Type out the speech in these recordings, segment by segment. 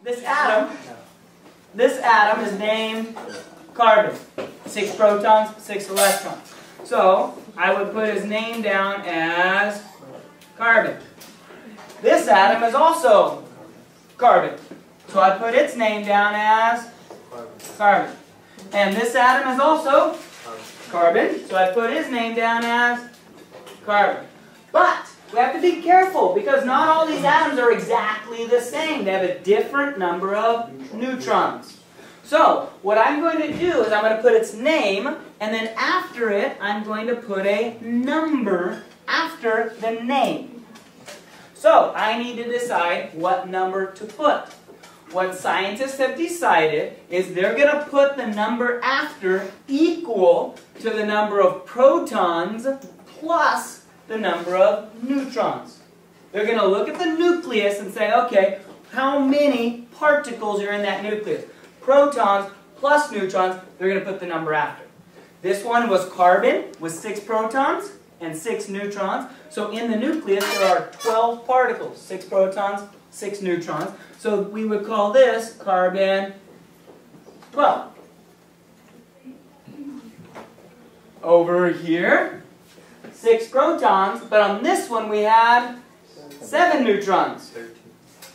this atom is named carbon. 6 protons, 6 electrons. So I would put his name down as carbon. This atom is also carbon. So I put its name down as carbon. And this atom is also carbon. So I put his name down as carbon. But we have to be careful because not all these atoms are exactly the same. They have a different number of neutrons. So what I'm going to do is I'm going to put its name, and then after it I'm going to put a number after the name. So I need to decide what number to put. What scientists have decided is they're going to put the number after equal to the number of protons plus the number of neutrons. They're going to look at the nucleus and say, okay, how many particles are in that nucleus? Protons plus neutrons, they're going to put the number after. This one was carbon with 6 protons and 6 neutrons. So in the nucleus there are 12 particles, 6 protons, 6 neutrons. So we would call this carbon 12. Over here, 6 protons, but on this one we had 7 neutrons.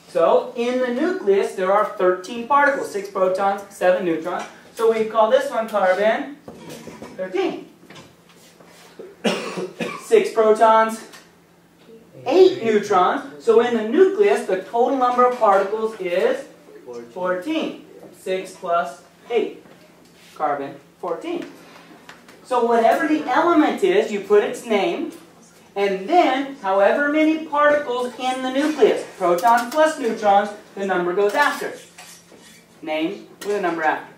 So in the nucleus there are 13 particles, 6 protons, 7 neutrons. So we call this one carbon 13. 6 protons, 8 neutrons. So in the nucleus the total number of particles is 14. 6 plus 8. Carbon 14. So whatever the element is, you put its name, and then however many particles in the nucleus, protons plus neutrons, the number goes after. Name with a number after.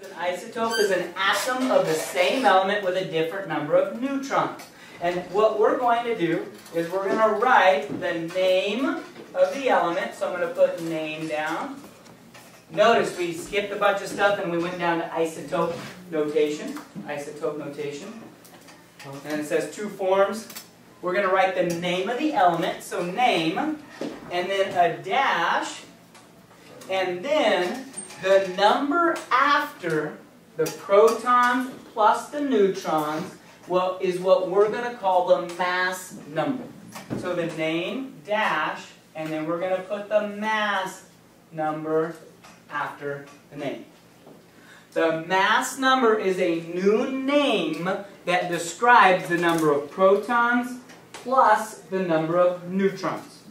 An isotope is an atom of the same element with a different number of neutrons. And what we're going to do is we're going to write the name of the element. So I'm going to put name down. Notice we skipped a bunch of stuff and we went down to isotope notation. Isotope notation. And it says 2 forms. We're going to write the name of the element. So name, and then a dash, and then the number after the protons plus the neutrons is what we're going to call the mass number. So the name, dash, and then we're going to put the mass number after the name. The mass number is a new name that describes the number of protons plus the number of neutrons.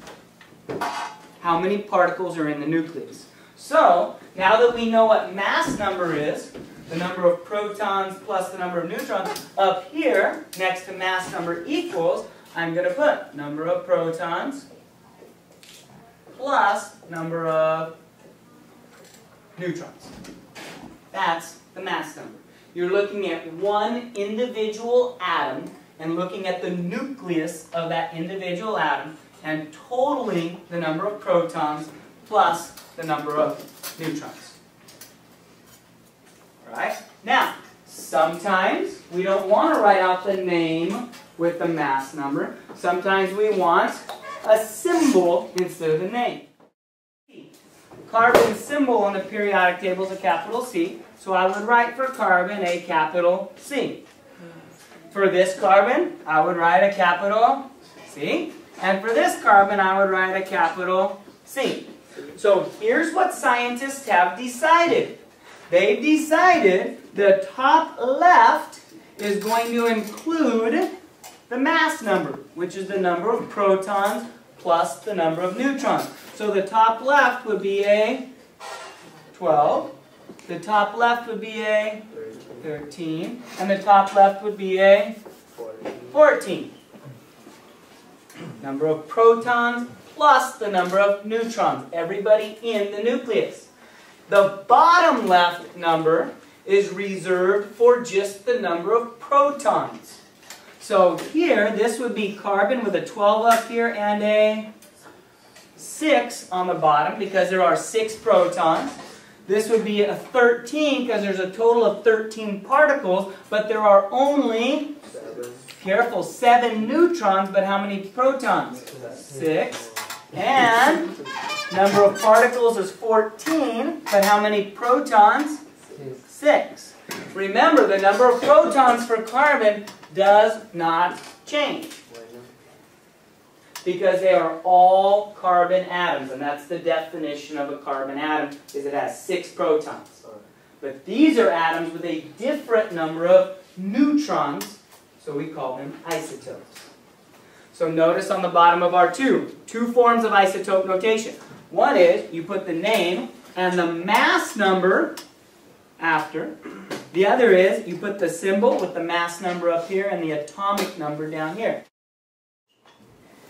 How many particles are in the nucleus. So, now that we know what mass number is, the number of protons plus the number of neutrons, up here, next to mass number equals, I'm going to put number of protons plus number of neutrons. That's the mass number. You're looking at one individual atom and looking at the nucleus of that individual atom and totaling the number of protons plus the number of neutrons. Alright? Now, sometimes we don't want to write out the name with the mass number. Sometimes we want a symbol instead of the name. Carbon symbol on the periodic table is a capital C, so I would write for carbon a capital C. For this carbon, I would write a capital C, and for this carbon, I would write a capital C. So here's what scientists have decided. They've decided the top left is going to include the mass number, which is the number of protons plus the number of neutrons. So the top left would be a 12, the top left would be a 13, and the top left would be a 14. Number of protons plus the number of neutrons, everybody in the nucleus. The bottom left number is reserved for just the number of protons. So here, this would be carbon with a 12 up here and a 6 on the bottom because there are 6 protons. This would be a 13 because there's a total of 13 particles, but there are only, careful, 7 neutrons, but how many protons? 6. And number of particles is 14, but how many protons? 6. Remember, the number of protons for carbon does not change, because they are all carbon atoms, and that's the definition of a carbon atom, is it has 6 protons. But these are atoms with a different number of neutrons, so we call them isotopes. So notice on the bottom of our two forms of isotope notation. One is you put the name and the mass number after. The other is you put the symbol with the mass number up here and the atomic number down here.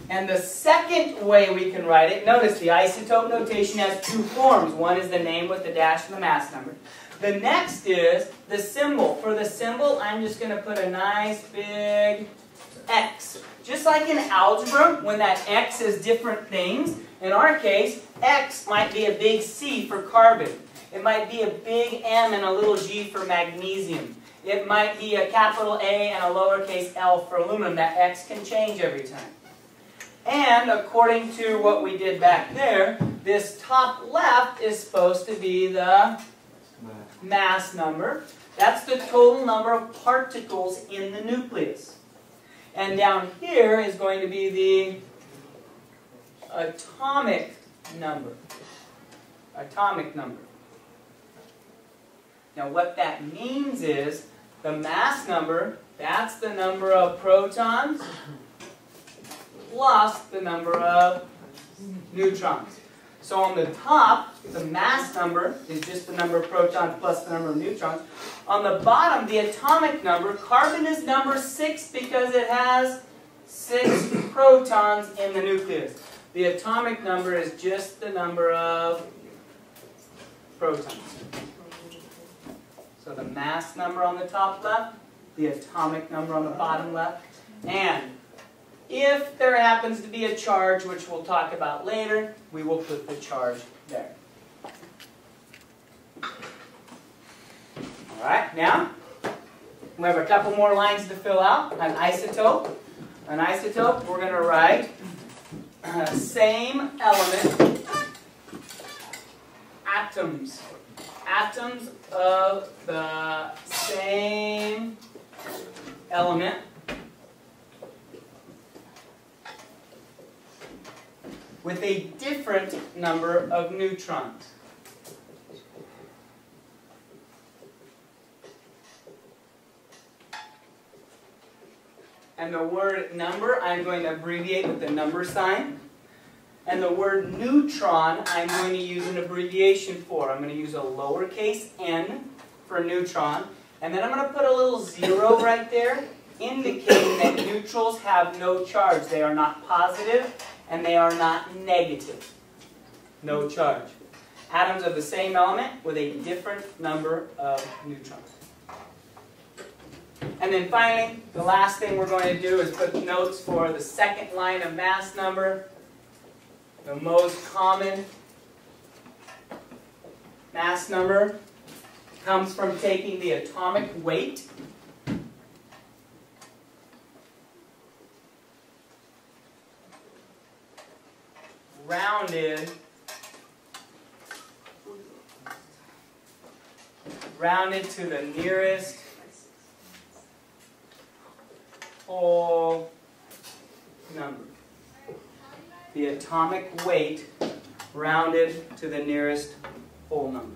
And the second way we can write it, notice the isotope notation has 2 forms. One is the name with the dash and the mass number. The next is the symbol. For the symbol, I'm just going to put a nice big X. Just like in algebra, when that X is different things, in our case, X might be a big C for carbon. It might be a big M and a little g for magnesium. It might be a capital A and a lowercase l for aluminum. That X can change every time. And according to what we did back there, this top left is supposed to be the mass number. That's the total number of particles in the nucleus. And down here is going to be the atomic number. Atomic number. Now what that means is the mass number, that's the number of protons plus the number of neutrons. So on the top, the mass number is just the number of protons plus the number of neutrons. On the bottom, the atomic number, carbon is number 6 because it has 6 protons in the nucleus. The atomic number is just the number of protons. So the mass number on the top left, the atomic number on the bottom left, and if there happens to be a charge, which we'll talk about later, we will put the charge there. Alright, now we have a couple more lines to fill out. An isotope. An isotope, we're going to write same element, atoms. Atoms of the same element with a different number of neutrons. And the word number, I'm going to abbreviate with the number sign. And the word neutron, I'm going to use an abbreviation for. I'm going to use a lowercase n for neutron. And then I'm going to put a little 0 right there, indicating that neutrals have no charge. They are not positive, and they are not negative. No charge. Atoms of the same element with a different number of neutrons. And then finally, the last thing we're going to do is put notes for the second line of mass number. The most common mass number comes from taking the atomic weight rounded to the nearest whole number. The atomic weight rounded to the nearest whole number.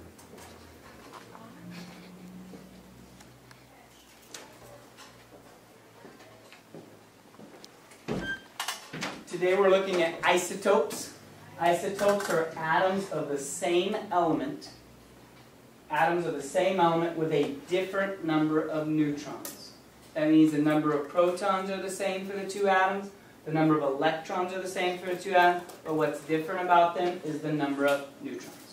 Today we're looking at isotopes. Isotopes are atoms of the same element. Atoms of the same element with a different number of neutrons. That means the number of protons are the same for the two atoms. The number of electrons are the same for the two atoms, but what's different about them is the number of neutrons.